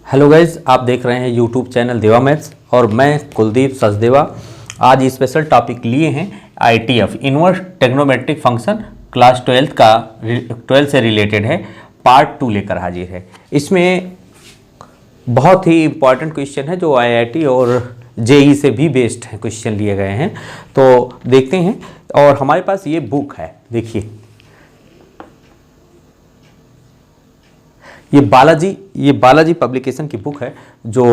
Hello guys, आप देख रहे हैं यूट्यूब चैनल देवा मैथ्स और मैं कुलदीप सचदेवा। आज स्पेशल टॉपिक लिए हैं ITF inverse trigonometric function class 12 से रिलेटेड है, पार्ट 2 लेकर हाजिर है। इसमें बहुत ही इम्पॉर्टेंट क्वेश्चन है जो आईआईटी और जेई से भी बेस्ड है, क्वेश्चन लिए गए हैं। तो देखते हैं। और हमारे पास ये बुक है, देखिए ये बालाजी पब्लिकेशन की बुक है जो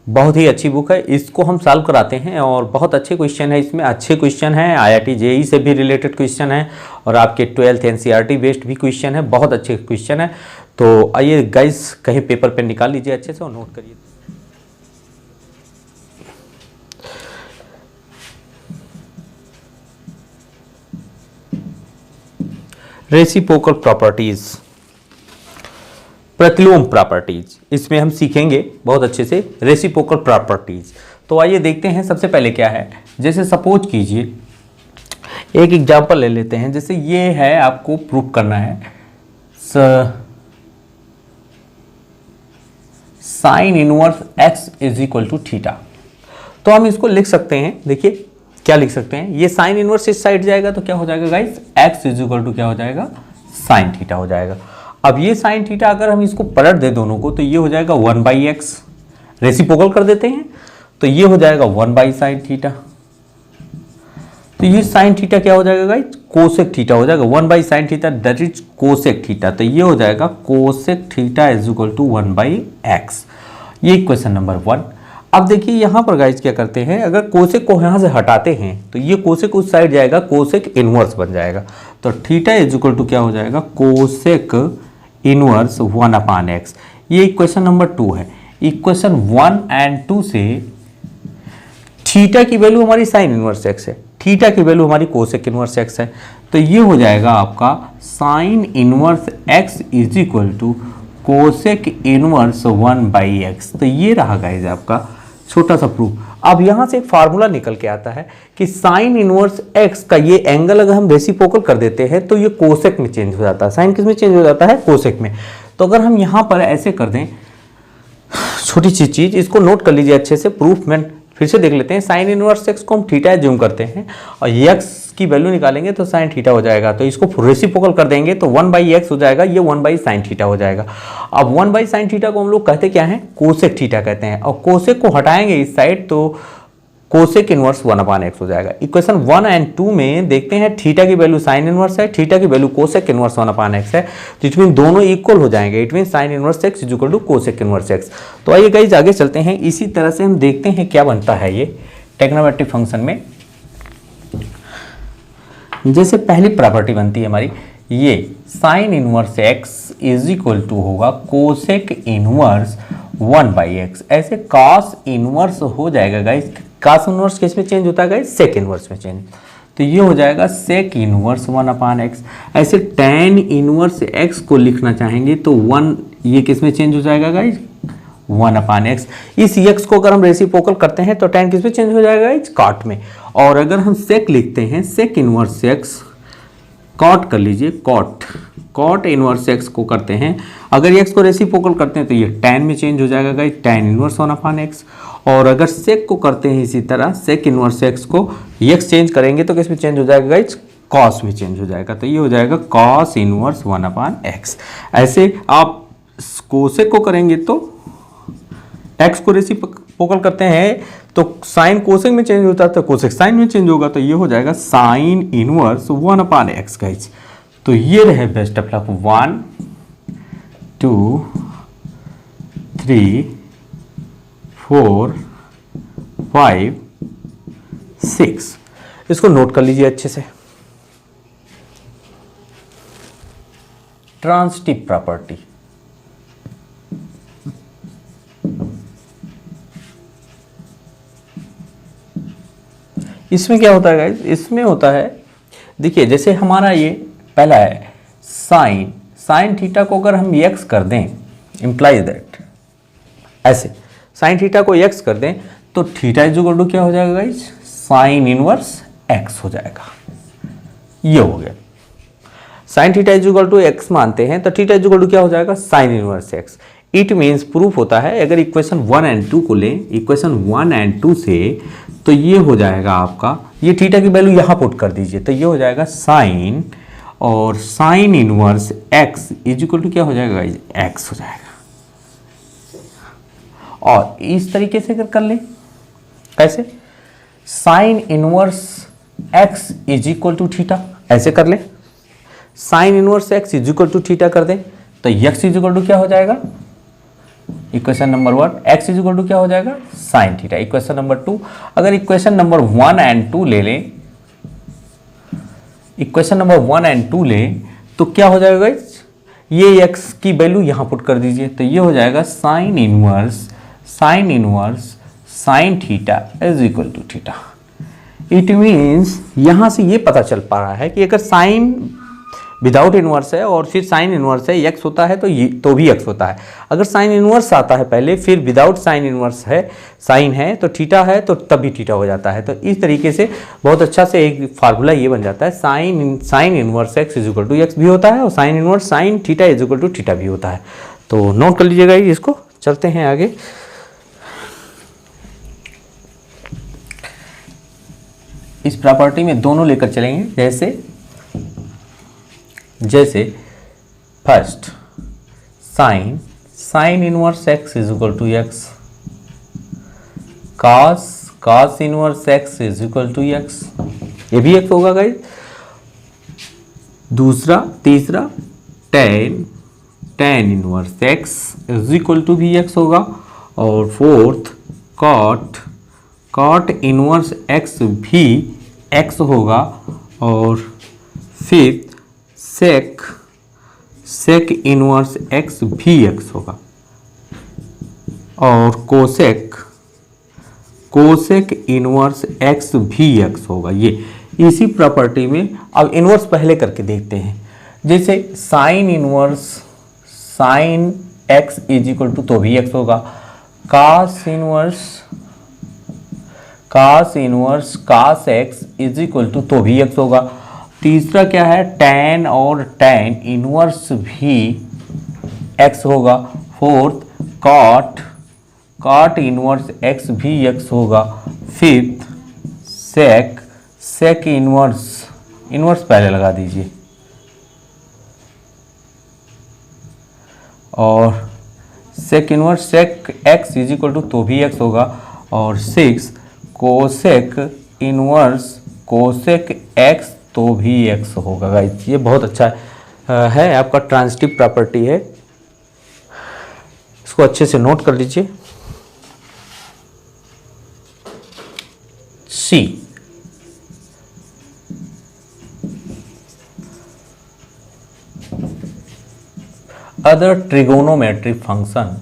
बहुत ही अच्छी बुक है। इसको हम सॉल्व कराते हैं और बहुत अच्छे क्वेश्चन है, इसमें अच्छे क्वेश्चन हैं, आईआईटी जेई से भी रिलेटेड क्वेश्चन है और आपके 12th एनसीईआरटी बेस्ड भी क्वेश्चन है, बहुत अच्छे क्वेश्चन है। तो आइए गाइस, कहीं पेपर पेन निकाल लीजिए अच्छे से और नोट करिए। रेसिप्रोकल प्रॉपर्टीज, प्रतिलोम प्रॉपर्टीज, इसमें हम सीखेंगे बहुत अच्छे से रेसिप्रोकल प्रॉपर्टीज। तो आइए देखते हैं। सबसे पहले क्या है, जैसे सपोज कीजिए एक एग्जांपल ले लेते हैं। जैसे ये है, आपको प्रूफ करना है sine inverse x is equal to theta. तो हम इसको लिख सकते हैं, देखिए क्या लिख सकते हैं। ये साइन इनवर्स इस साइड जाएगा तो क्या हो जाएगा guys, x is equal to क्या हो जाएगा, साइन थीटा हो जाएगा। अब ये साइन थीटा अगर हम इसको पलट दे दोनों को तो ये हो जाएगा 1/x, रेसिप्रोकल कर देते हैं तो ये हो जाएगा 1/sin थीटा। तो ये साइन थीटा क्या हो जाएगा गाइस, कोसेक थीटा हो जाएगा। 1/sin theta that is cosec theta, तो ये हो जाएगा cosec theta is equal to 1/x। ये इक्वेशन नंबर 1। अब देखिए यहाँ पर गाइस क्या करते हैं, अगर कोसेक को यहाँ से हटाते हैं तो ये कोसेक उस साइड जाएगा, कोसेक इनवर्स बन जाएगा। तो थीटा इज इक्वल टू क्या हो जाएगा, कोसेक इनवर्स 1/x। ये इक्वेशन नंबर 2 है। इक्वेशन 1 और 2 से थीटा की वैल्यू हमारी साइन इनवर्स x है, थीटा की वैल्यू हमारी कोसेक इनवर्स x है। तो ये हो जाएगा आपका sine inverse x is equal to cosec inverse 1/x। तो ये रहा गाइस आपका छोटा सा प्रूफ। अब यहाँ से एक फार्मूला निकल के आता है कि साइन इनवर्स x का ये एंगल अगर हम रेसिप्रोकल कर देते हैं तो ये कोसेक में चेंज हो जाता है। साइन किस में चेंज हो जाता है, कोसेक में। तो अगर हम यहाँ पर ऐसे कर दें, छोटी सी चीज, इसको नोट कर लीजिए अच्छे से, प्रूफ में फिर से देख लेते हैं। साइन इनवर्स x को हम थीटा एज्यूम करते हैं और x की वैल्यू निकालेंगे तो साइन थीटा हो जाएगा। तो इसको रेसिप्रोकल कर देंगे तो 1/x हो जाएगा, ये 1/sin थीटा हो जाएगा। अब 1/sin थीटा को हम लोग कहते क्या हैं, कोसेक थीटा कहते हैं। और कोसेक को हटाएंगे इस साइड तो कोसेक इनवर्स 1/x हो जाएगा। इक्वेशन 1 और 2 में देखते हैं थीटा की वैल्यू साइन इनवर्स है, थीटा की वैल्यू कोसेक इनवर्स 1/x है। तो इट मीन दोनों इक्वल हो जाएंगे। It mean sine inverse x is equal to cosec inverse x। तो आइए गाइस आगे चलते हैं। इसी तरह से हम देखते हैं क्या बनता है ये ट्रिग्नोमेट्रिक फंक्शन में। जैसे पहली प्रॉपर्टी बनती है हमारी, ये sine inverse x is equal to होगा कोसेक इनवर्स 1/x। ऐसे कॉस इनवर्स हो जाएगा गाइस। कॉस इनवर्स किस में चेंज होता है गाइस, सेक इनवर्स में चेंज। तो ये हो जाएगा सेक इनवर्स 1/x। ऐसे tan इनवर्स x को लिखना चाहेंगे तो 1, ये किस में चेंज हो जाएगा गाइस, 1/x। इस x को अगर हम रेसिप्रोकल करते हैं तो tan किस में चेंज हो जाएगा गाइस, कॉट में। और अगर हम सेक लिखते हैं, सेक इनवर्स x, कॉट कर लीजिए, कॉट इनवर्स x को करते हैं, अगर x को रेसिप्रोकल करते हैं तो ये tan में चेंज हो जाएगा गाइस, tan इनवर्स 1/x। और अगर सेक को करते हैं इसी तरह, सेक इनवर्स x को x चेंज करेंगे तो किस में चेंज हो जाएगा गाइस, कॉस में चेंज हो जाएगा। तो ये हो जाएगा कॉस इनवर्स 1/x। ऐसे आप कोसेक को करेंगे तो x को रेसिप्रोकल करते हैं तो साइन कोसेक में चेंज होता है तो कोसेक साइन में चेंज होगा। तो ये हो जाएगा साइन इनवर्स 1/x गाइस। तो ये रहे बेस्ट ऑफ लक 1 2 3 4 5 6। इसको नोट कर लीजिए अच्छे से। ट्रांजिटिव प्रॉपर्टी, इसमें क्या होता है गाइस, इसमें होता है, देखिए जैसे हमारा ये पहला है साइन थीटा को अगर हम x कर दें, इंप्लाइज दैट, ऐसे साइन थीटा को x कर दें तो थीटा इज इक्वल टू क्या हो जाएगा गाइस, साइन इनवर्स x हो जाएगा। ये हो गया। Sine theta is equal to x मानते हैं तो थीटा इज इक्वल टू क्या हो जाएगा, sine inverse x. It means proof होता है, अगर इक्वेशन 1 एंड 2 को लें, इक्वेशन 1 एंड 2 से, तो ये हो जाएगा आपका, ये थीटा की वैल्यू यहाँ पुट कर दीजिए, तो ये हो जाएगा साइन, और sine inverse x is equal to क्या हो जाएगा गाइस, एक्स हो जाएगा। और इस तरीके से अगर कर लें, कैसे, sine inverse x is equal to theta, ऐसे कर लें, sine inverse x is equal to theta कर दें, तो एक्स इज इक्वल टू क्या हो जाएगा, equation number 1, x is equal to क्या हो जाएगा, साइन थीटा। इक्वेशन नंबर 2, अगर इक्वेशन नंबर 1 एंड 2 ले लें, इक्वेशन नंबर 1 एंड 2 लें, तो क्या हो जाएगा गाइस, ये एक्स की वैल्यू यहां पुट कर दीजिए, तो ये हो जाएगा sine inverse sine theta is equal to theta. It means यहां से ये पता चल पा रहा है कि अगर साइन विदाउट इनवर्स है और फिर साइन इनवर्स है, एक्स होता है तो भी एक्स होता है। अगर साइन इनवर्स आता है पहले, फिर विदाउट साइन इनवर्स है, साइन है तो थीटा है, तो तब भी थीटा हो जाता है। तो इस तरीके से बहुत अच्छा से एक फार्मूला ये बन जाता है, sine inverse x is equal to x भी होता है, और sine inverse sine theta is equal to theta भी होता है। तो नोट कर लीजिएगा इसको, चलते हैं आगे। इस प्रॉपर्टी में दोनों लेकर चलेंगे, जैसे first sine inverse x is equal to x, cos inverse x is equal to x, ये भी एक्स होगा गाइस। तीसरा tan inverse x is equal to भी एक्स होगा, और फोर्थ कॉट इनवर्स एक्स भी एक्स होगा, और फिफ्थ सेक इनवर्स एक्स भी एक्स होगा, और कोसेक इनवर्स एक्स भी एक्स होगा। ये इसी प्रॉपर्टी में अब इनवर्स पहले करके देखते हैं, जैसे sine inverse sine x is equal to तो भी एक्स होगा, cos inverse cos x is equal to तो भी एक्स होगा। तीसरा क्या है, tan और tan इनवर्स भी x होगा। फोर्थ cot इनवर्स x भी x होगा। फिफ्थ sec इनवर्स पहले लगा दीजिए, और sec inverse sec x is equal to तो भी x होगा, और six cosec inverse cosec x तो भी x होगा गाइस। ये बहुत अच्छा है, आपका ट्रांजिटिव प्रॉपर्टी है, इसको अच्छे से नोट कर लीजिए। See other trigonometric function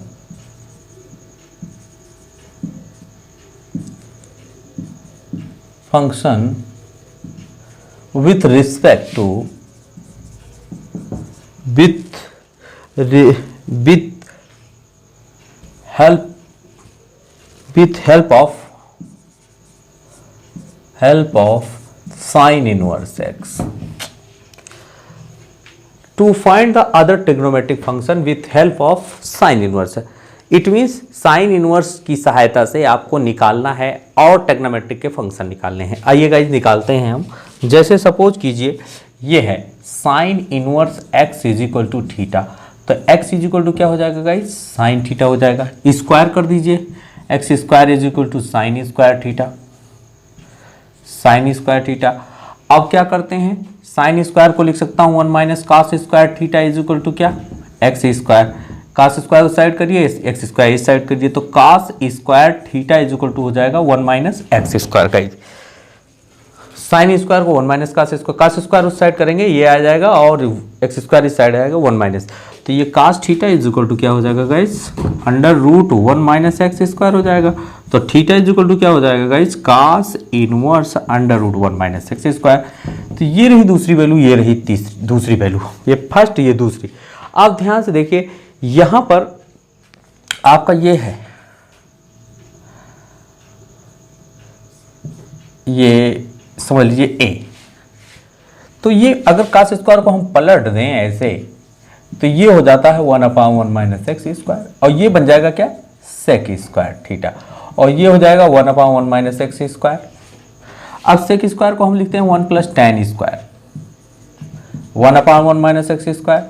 with respect to help of sin inverse x. To find the other trigonometric function with help of sin inverse, it means sine inverse की सहायता से आपको निकालना है और ट्रिग्नोमेट्रिक के फंक्शन निकालने हैं। आइए गाइज निकालते हैं हम। जैसे सपोज कीजिए ये है sine inverse x is equal to theta, तो एक्स इज इक्वल टू क्या हो जाएगा गाइज, साइन थीटा हो जाएगा। स्क्वायर कर दीजिए, x square is equal to sine square theta, sine square theta. अब क्या करते हैं, साइन स्क्वायर को लिख सकता हूँ 1 minus cos square theta is equal to क्या, एक्स स्क्वायर। कास स्क्वायर उस साइड करिए, एक्स स्क्वायर इस साइड करिए, तो cos square theta is equal to हो जाएगा 1 माइनस एक्स स्क्वायर का। साइन स्क्वायर को 1 माइनस कास स्क्वायर उस साइड करेंगे, ये आ जाएगा, और एक्स स्क्वायर इस साइड आएगा 1 माइनस, तो ये cos theta is equal to क्या हो जाएगा guys, under root 1 minus x square हो जाएगा। तो थीटा इज इक्वल टू क्या हो जाएगा guys, cos inverse under root 1 minus x square. तो ये रही दूसरी वैल्यू, ये रही दूसरी वैल्यू, ये फर्स्ट ये दूसरी। आप ध्यान से देखिए, यहां पर आपका ये है, ये समझ लीजिए ए, तो ये अगर कास स्क्वायर को हम पलट दें ऐसे, तो ये हो जाता है 1/1 माइनस एक्स स्क्वायर, और ये बन जाएगा क्या, सेक स्क्वायर थीटा, और ये हो जाएगा 1/1 माइनस एक्स स्क्वायर। अब सेक स्क्वायर को हम लिखते हैं 1 plus tan square, 1/1 minus x square,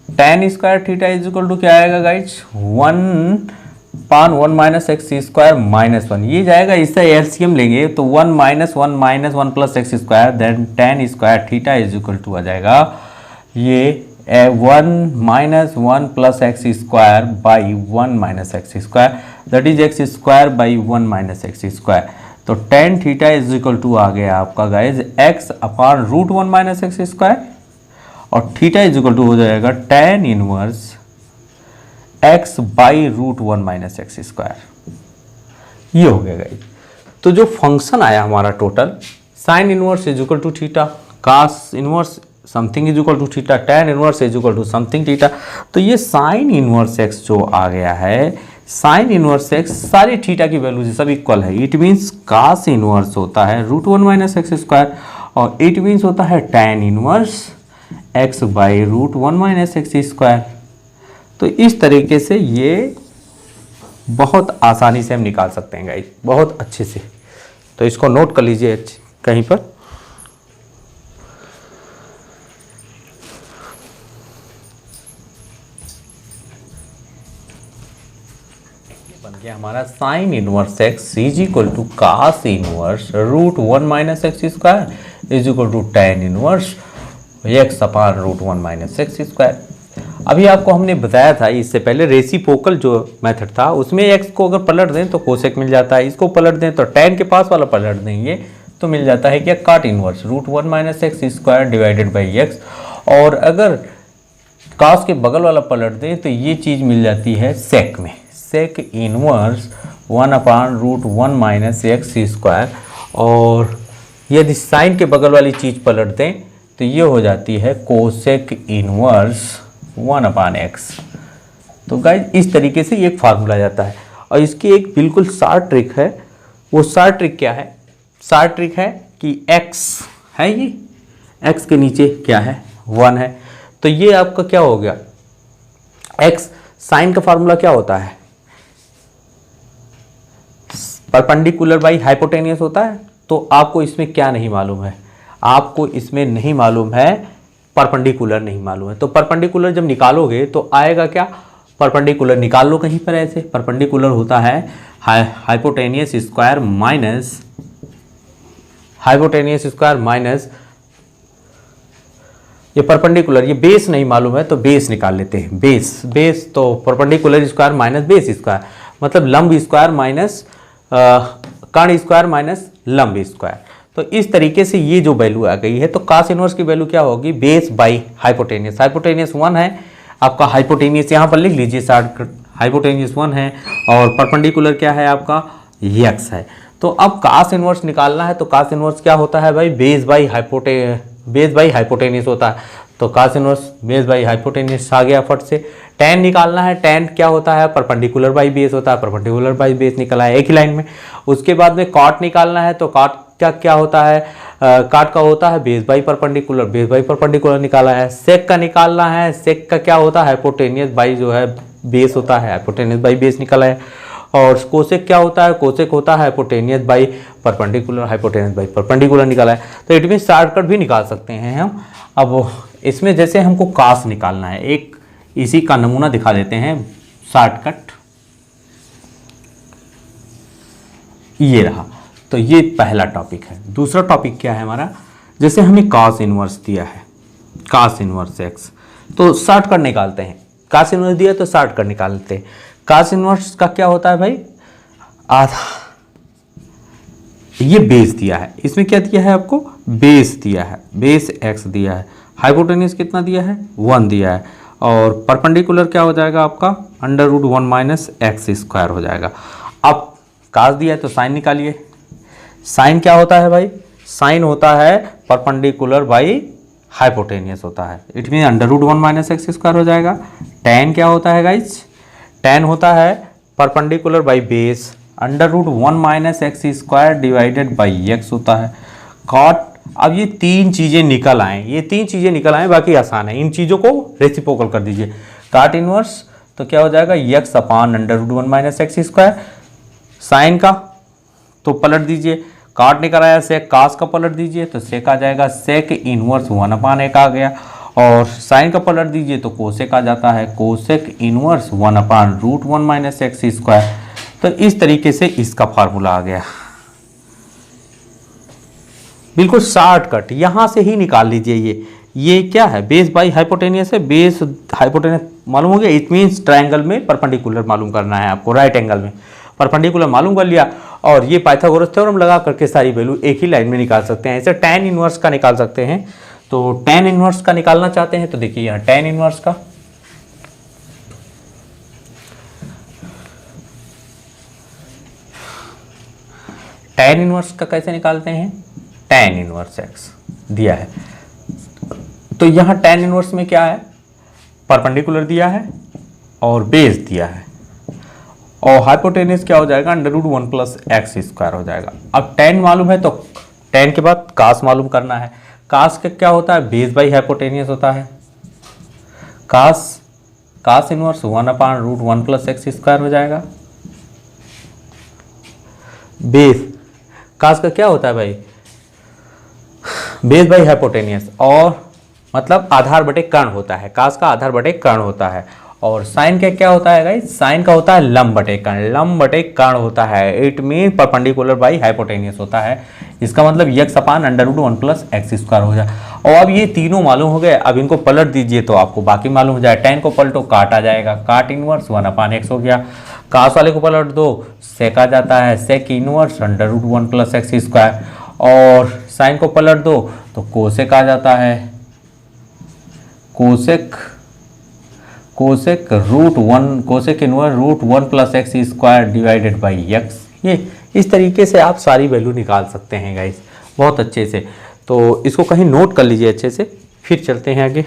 tan square theta is equal to क्या आएगा guys, 1/1 minus x square minus 1, ये जाएगा, इससे एलसीएम लेंगे तो 1 minus 1 minus 1 plus x square, then tan square theta is equal to आ जाएगा ये 1 minus 1 plus x square by 1 minus x square, that is x square by 1 minus x square. तो tan theta is equal to आ गया आपका guys x upon root 1 minus x square, और theta is equal to हो जाएगा tan inverse x by root 1 minus x square. ये हो गया गाइज। तो जो फंक्शन आया हमारा total, sine inverse is equal to theta, cos inverse something is equal to theta, tan inverse is equal to something theta. तो ये sine inverse x जो आ गया है, sine inverse x sorry theta की वैल्यू सब equal है, it means cos inverse होता है रूट 1 माइनस एक्स स्क्वायर, और इट मीन्स होता है tan inverse x by root 1 minus x square. तो इस तरीके से ये बहुत आसानी से हम निकाल सकते हैं गाइस, बहुत अच्छे से। तो इसको नोट कर लीजिए कहीं पर। बन गया हमारा sine inverse x is equal to cos inverse root 1 minus x square is equal to tan inverse x upon root 1 minus x square. अभी आपको हमने बताया था इससे पहले रेसिप्रोकल जो मेथड था उसमें एक्स को अगर पलट दें तो कोसेक मिल जाता है, इसको पलट दें तो टेन के पास वाला पलट देंगे तो मिल जाता है क्या, cot inverse root 1 minus x square divided by x, और अगर कास के बगल वाला पलट दें तो ये चीज़ मिल जाती है सेक में, sec inverse 1 upon root 1 minus x square, और यदि साइन के बगल वाली चीज़ पलट दें तो ये हो जाती है कोसेक इनवर्स 1 अपान एक्स। तो गाइज इस तरीके से एक फार्मूला जाता है, और इसकी एक बिल्कुल शार्ट ट्रिक है। वो शार्ट ट्रिक क्या है, शार्ट ट्रिक है कि x है, ये x के नीचे क्या है 1 है, तो ये आपका क्या हो गया, x साइन का फार्मूला क्या होता है, परपेंडिकुलर बाई हाइपोटेनियस होता है। तो आपको इसमें क्या नहीं मालूम है, आपको इसमें नहीं मालूम है, परपेंडिकुलर नहीं मालूम है। तो परपेंडिकुलर जब निकालोगे तो आएगा क्या, परपेंडिकुलर निकाल लो कहीं पर ऐसे, परपेंडिकुलर होता है hypotenuse square minus hypotenuse square minus ये परपेंडिकुलर, ये बेस नहीं मालूम है तो बेस निकाल लेते हैं, बेस बेस तो perpendicular square minus base square, मतलब लंब स्क्वायर माइनस कर्ण स्क्वायर माइनस लंब स्क्वायर। तो इस तरीके से ये जो वैल्यू आ गई है, तो कास इनवर्स की वैल्यू क्या होगी, बेस बाई हाइपोटेनियस, हाइपोटेनियस 1 है आपका, हाइपोटेनियस यहाँ पर लिख लीजिए शॉर्टकट, हाइपोटेनियस 1 है, और परपेंडिकुलर क्या है आपका x है। तो अब कास इनवर्स निकालना है, तो कास इनवर्स क्या होता है भाई, बेस बाई हाइपोटेनियस होता है। तो कास इनवर्स बेस बाई हाइपोटेनियस आ गया फट से। टेन निकालना है, टेन क्या होता है, परपेंडिकुलर बाई बेस होता है, परपेंडिकुलर बाई बेस निकला है एक ही लाइन में। उसके बाद में कॉट निकालना है, तो कॉट क्या होता है, काट का होता है base by perpendicular, base by perpendicular निकाला है। सेक का निकालना है, सेक का क्या होता है, हाइपोटेनियस बाई जो है बेस होता है, हाइपोटेनियस बाई बेस निकाला है। और कोसेक क्या होता है, कोसेक होता है hypotenuse by perpendicular, hypotenuse by perpendicular निकाला है। तो इट मीन शॉर्टकट भी निकाल सकते हैं हम। अब इसमें जैसे हमको कास निकालना है, एक इसी का नमूना दिखा देते हैं शॉर्टकट, ये रहा। तो ये पहला टॉपिक है। दूसरा टॉपिक क्या है हमारा, जैसे हमें कास इनवर्स दिया है, कास इनवर्स एक्स, तो शॉर्टकट निकालते हैं। कास इनवर्स दिया तो शॉर्टकट निकालते हैं। कास इनवर्स का क्या होता है भाई, आधा, ये बेस दिया है, इसमें क्या दिया है आपको, बेस दिया है, बेस एक्स दिया है, हाइपोटेनियस कितना दिया है 1 दिया है, और परपेंडिकुलर क्या हो जाएगा आपका under root 1 minus x square हो जाएगा। अब कास दिया है तो साइन निकालिए। साइन क्या होता है भाई, साइन होता है परपेंडिकुलर बाई हाइपोटेनियस होता है, it mean under root 1 minus x square हो जाएगा। टेन क्या होता है गाइज, टेन होता है perpendicular by base under root 1 minus x square divided by x होता है। कॉट अब ये तीन चीज़ें निकल आए, ये तीन चीज़ें निकल आए, बाकी आसान है। इन चीज़ों को रेसिप्रोकल कर दीजिए। काट इनवर्स तो क्या हो जाएगा, x अपान √1 माइनस एक्स स्क्वायर। साइन का तो पलट दीजिए, काट निकल आया सेक, कास का पलट दीजिए तो सेक आ जाएगा, सेक इनवर्स 1 अपान एक आ गया। और साइन का पलट दीजिए तो कोसेक आ जाता है, कोसेक इनवर्स 1 अपान √1 माइनस एक्स स्क्वायर। तो इस तरीके से इसका फार्मूला आ गया, बिल्कुल शॉर्टकट, यहां से ही निकाल लीजिए। ये क्या है, बेस बाई हाइपोटेनियस है, बेस हाइपोटेनियस मालूम हो गया। इट मीन्स ट्रायंगल में परपेंडिकुलर मालूम करना है आपको, राइट एंगल में परपेंडिकुलर मालूम कर लिया, और ये पाइथागोरस थ्योरम लगा करके सारी वैल्यू एक ही लाइन में निकाल सकते हैं। ऐसे tan इनवर्स का निकाल सकते हैं। तो tan इनवर्स का निकालना चाहते हैं तो देखिए यहाँ tan इनवर्स का, tan इनवर्स का कैसे निकालते हैं, tan इनवर्स x दिया है तो यहाँ tan इनवर्स में क्या है, परपेंडिकुलर दिया है और बेस दिया है, और हाइपोटेनियस क्या हो जाएगा, √1 प्लस एक्स स्क्वायर हो जाएगा। अब tan मालूम है तो tan के बाद कास मालूम करना है। कास का क्या होता है, बेस बाई हाइपोटेनियस होता है। कास इनवर्स 1 अपान √1 प्लस एक्स स्क्वायर हो जाएगा। बेस कास का क्या होता है भाई, बेस बाई हाइपोटेनियस, और मतलब आधार बटे कर्ण होता है, कास का आधार बटे कर्ण होता है। और साइन का क्या होता है गाइस, साइन का होता है लंब बटे कर्ण, लंब बटे कर्ण होता है। It mean perpendicular by hypotenuse होता है। इसका मतलब x अपान √1 प्लस एक्स स्क्वायर हो जाए। और अब ये तीनों मालूम हो गए, अब इनको पलट दीजिए तो आपको बाकी मालूम हो जाए। tan को पलटो काट आ जाएगा, काट इनवर्स 1 अपान एक्स हो गया। कास वाले को पलट दो सेक आ जाता है, sec inverse √1 plus x square. और साइन को पलट दो तो कोसेक आ जाता है, cosec √1, cosec inverse √1 plus x square divided by x. ये इस तरीके से आप सारी वैल्यू निकाल सकते हैं गाइस, बहुत अच्छे से। तो इसको कहीं नोट कर लीजिए अच्छे से, फिर चलते हैं आगे।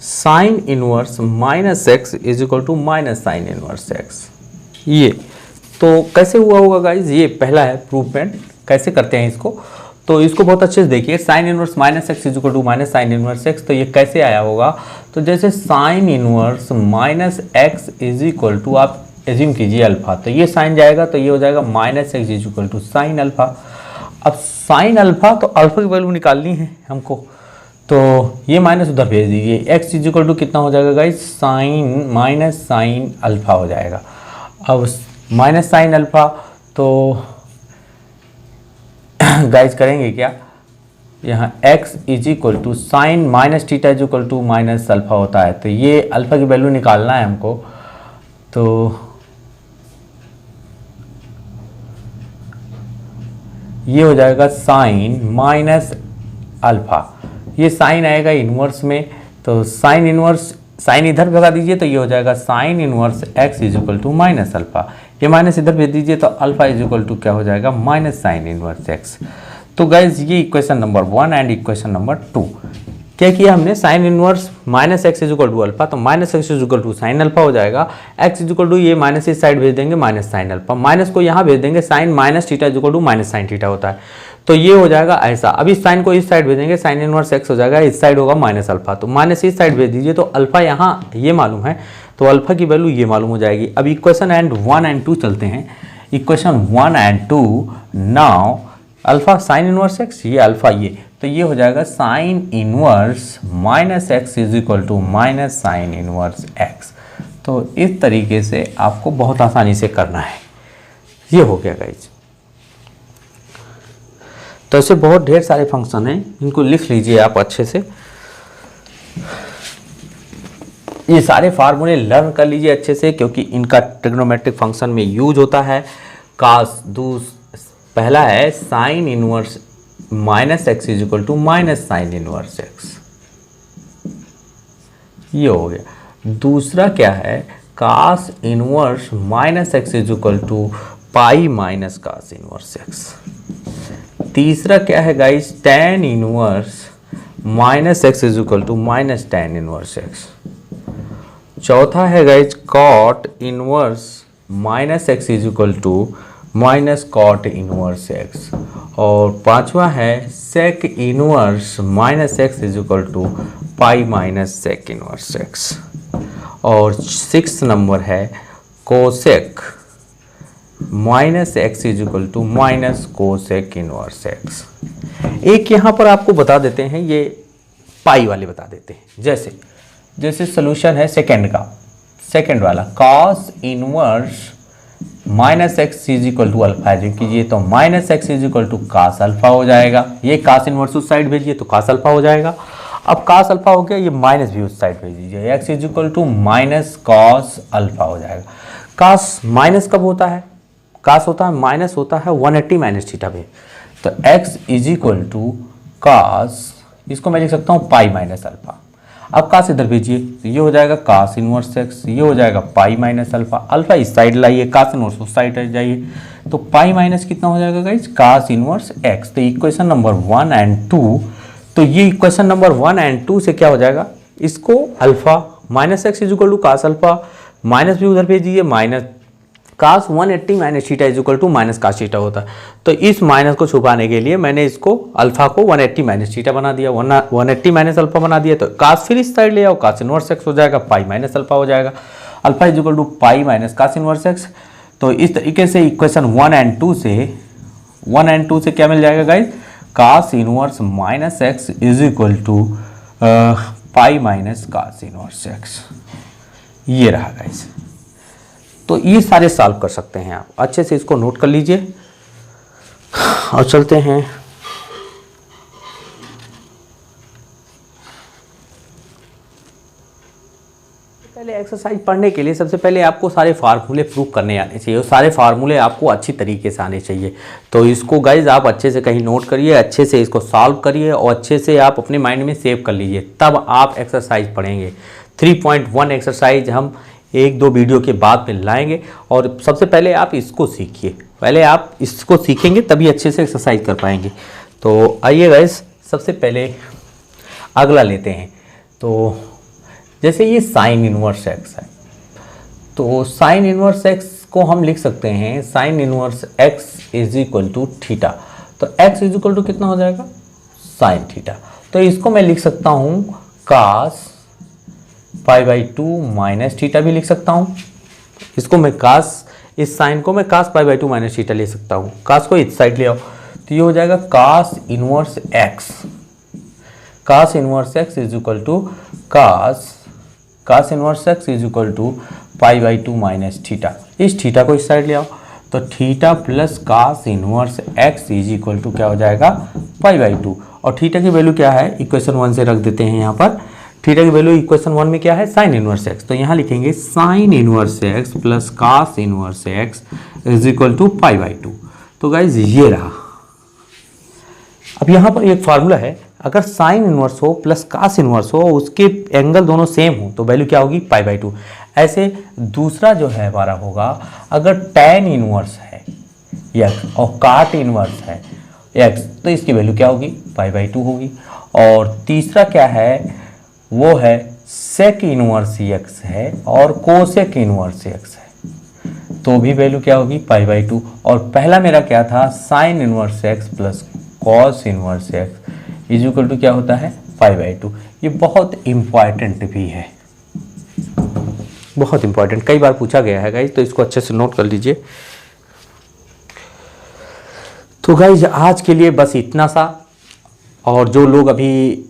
Sine inverse minus x is equal to minus sine inverse x. ये तो कैसे हुआ होगा गाइज, ये पहला है प्रूफमेंट, कैसे करते हैं इसको। तो इसको बहुत अच्छे से देखिए, sine inverse minus x is equal to minus sine inverse x. तो ये कैसे आया होगा, तो जैसे sine inverse minus x is equal to, आप एज्यूम कीजिए अल्फा, तो ये साइन जाएगा तो ये हो जाएगा minus x is equal to sine alpha. अब साइन अल्फा तो अल्फा की वैल्यू निकालनी है हमको, तो ये माइनस उधर भेज दीजिए। एक्स इज इक्वल टू कितना हो जाएगा guys, sine minus sine alpha हो जाएगा। अब माइनस साइन अल्फा तो गाइज करेंगे क्या, यहाँ x is equal to sine minus theta is equal to minus alpha होता है, तो ये अल्फा की वैल्यू निकालना है हमको। तो ये हो जाएगा साइन माइनस अल्फा, ये साइन आएगा इनवर्स में, तो साइन इनवर्स, साइन इधर भगा दीजिए तो ये हो जाएगा sine inverse x is equal to minus alpha. ये माइनस इधर भेज दीजिए तो अल्फा इज इक्वल टू क्या हो जाएगा, माइनस साइन इनवर्स x। तो गाइज ये equation number 1 and equation number 2। क्या किया हमने, sine inverse minus x is equal to alpha, तो minus x is equal to sine alpha हो जाएगा। एक्स इज इक्वल टू ये माइनस इस साइड भेज देंगे माइनस साइन अल्फा, माइनस को यहाँ भेज देंगे, sine minus theta is equal to minus sine theta होता है, तो ये हो जाएगा ऐसा। अभी साइन को इस साइड भेजेंगे, साइन इनवर्स एक्स हो जाएगा, इस साइड होगा माइनस अल्फा, तो माइनस इस साइड भेज दीजिए तो अल्फा यहाँ ये मालूम है, तो अल्फा की वैल्यू ये मालूम हो जाएगी। अब इक्वेशन एंड 1 एंड 2 चलते हैं। Equation 1 and 2, now alpha sine inverse x, ये अल्फा ये, तो ये हो जाएगा sine inverse minus x is equal to minus sine inverse x. तो इस तरीके से आपको बहुत आसानी से करना है। ये हो गया गाइज। तो ऐसे बहुत ढेर सारे फंक्शन हैं, इनको लिख लीजिए आप अच्छे से। ये सारे फार्मूले लर्न कर लीजिए अच्छे से, क्योंकि इनका ट्रिग्नोमेट्रिक फंक्शन में यूज होता है। कास पहला है sine inverse minus x is equal to minus sine inverse x, ये हो गया। दूसरा क्या है, cos inverse minus x is equal to pi minus cos inverse x, तीसरा क्या है guys, tan inverse minus x is equal to minus tan inverse x. चौथा है guys cot inverse minus x is equal to minus cot inverse x. और पांचवा है sec inverse minus x is equal to pi minus sec inverse x. और 6 number है cosec minus x is equal to minus cosec inverse x. एक यहाँ पर आपको बता देते हैं, ये पाई वाले बता देते हैं। जैसे सोल्यूशन है सेकेंड वाला cos inverse minus x is equal to alpha जो कीजिए तो minus x is equal to cos alpha हो जाएगा। ये cos इनवर्स उस साइड भेजिए तो कास अल्फा हो जाएगा। अब कास अल्फा हो गया, ये माइनस भी उस साइड भेज दीजिए, x is equal to minus cos alpha हो जाएगा। कास माइनस कब होता है, कास होता है माइनस होता है 180 माइनस थीटा पे। तो एक्स इज इक्वल टू कास, इसको मैं लिख सकता हूँ पाई माइनस अल्फा। अब कास इधर भेजिए तो ये हो जाएगा कास इनवर्स एक्स, ये हो जाएगा पाई माइनस अल्फा। अल्फा इस साइड लाइए, कास इनवर्स उस साइड जाइए तो पाई माइनस कितना हो जाएगा गाइस, कास इनवर्स एक्स। तो इक्वेशन नंबर 1 एंड 2, तो ये इक्वेशन नंबर 1 एंड 2 से क्या हो जाएगा, इसको alpha minus x is equal to cos alpha, minus भी उधर भेजिए, minus cos 180 minus theta is equal to minus cos theta होता है। तो इस माइनस को छुपाने के लिए मैंने इसको अल्फा को 180 माइनस थीटा बना दिया, 180 माइनस अल्फा बना दिया। तो कास फिर इस साइड ले आओ, कास इनवर्स एक्स हो जाएगा, पाई माइनस अल्फा हो जाएगा, alpha is equal to pi minus cos inverse x. तो इस तरीके से इक्वेशन 1 एंड 2 से क्या मिल जाएगा guys, cos inverse minus x is equal to pi minus cos inverse x. ये रहा गाइज। तो ये सारे सॉल्व कर सकते हैं आप, अच्छे से इसको नोट कर लीजिए और चलते हैं। पहले एक्सरसाइज पढ़ने के लिए सबसे पहले आपको सारे फार्मूले प्रूव करने आने चाहिए और सारे फार्मूले आपको अच्छी तरीके से आने चाहिए। तो इसको गाइज आप अच्छे से कहीं नोट करिए, अच्छे से इसको सॉल्व करिए और अच्छे से आप अपने माइंड में सेव कर लीजिए, तब आप एक्सरसाइज पढ़ेंगे। 3.1 एक्सरसाइज हम 1-2 वीडियो के बाद में लाएंगे और सबसे पहले आप इसको सीखिए, पहले आप इसको सीखेंगे तभी अच्छे से एक्सरसाइज कर पाएंगे। तो आइए गाइस, सबसे पहले अगला लेते हैं। तो जैसे ये साइन इनवर्स एक्स है, तो साइन इनवर्स एक्स को हम लिख सकते हैं sine inverse x is equal to theta. तो एक्स इज इक्वल टू कितना हो जाएगा, साइन थीटा। तो इसको मैं लिख सकता हूँ कास पाई बाई 2 माइनस थीटा भी लिख सकता हूँ। इसको मैं कास, इस साइन को मैं कास पाई बाई 2 माइनस थीटा ले सकता हूँ। कास को इस साइड ले आओ तो ये हो जाएगा cos inverse x, cos inverse x is equal to cos inverse x is equal to pi by 2 minus theta. इस थीटा को इस साइड ले आओ तो theta plus cos inverse x is equal to क्या हो जाएगा, पाई बाई 2। और थीटा की वैल्यू क्या है, इक्वेशन 1 से रख देते हैं यहाँ पर। थीटा की वैल्यू इक्वेशन 1 में क्या है, साइन इनवर्स एक्स। तो यहाँ लिखेंगे sine inverse x plus cos inverse x is equal to pi by 2। तो गाइज ये रहा। अब यहाँ पर एक फार्मूला है, अगर साइन इनवर्स हो प्लस कास इनवर्स हो, उसके एंगल दोनों सेम हो तो वैल्यू क्या होगी, पाई बाई 2। ऐसे दूसरा जो है हमारा होगा, अगर टैन इनवर्स है एक्स और काट इनवर्स है एक्स तो इसकी वैल्यू क्या होगी, पाई बाई 2 होगी। और तीसरा क्या है, वो है सेक इनवर्स एक्स है और कोसेक इनवर्स एक्स है, तो भी वैल्यू क्या होगी, पाई बाई 2। और पहला मेरा क्या था, sine inverse x plus cos inverse x is equal to क्या होता है, पाई बाई 2। ये बहुत इंपॉर्टेंट भी है, बहुत इंपॉर्टेंट, कई बार पूछा गया है गाइज, तो इसको अच्छे से नोट कर लीजिए। तो गाइज आज के लिए बस इतना सा। और जो लोग अभी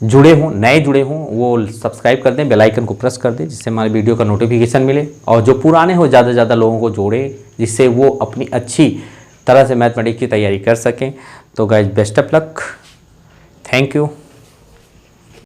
जुड़े हों, नए जुड़े हों, वो सब्सक्राइब कर दें, बेल आइकन को प्रेस कर दें जिससे हमारे वीडियो का नोटिफिकेशन मिले। और जो पुराने हो ज़्यादा से ज़्यादा लोगों को जोड़े जिससे वो अपनी अच्छी तरह से मैथमेटिक्स की तैयारी कर सकें। तो guys best of luck, thank you.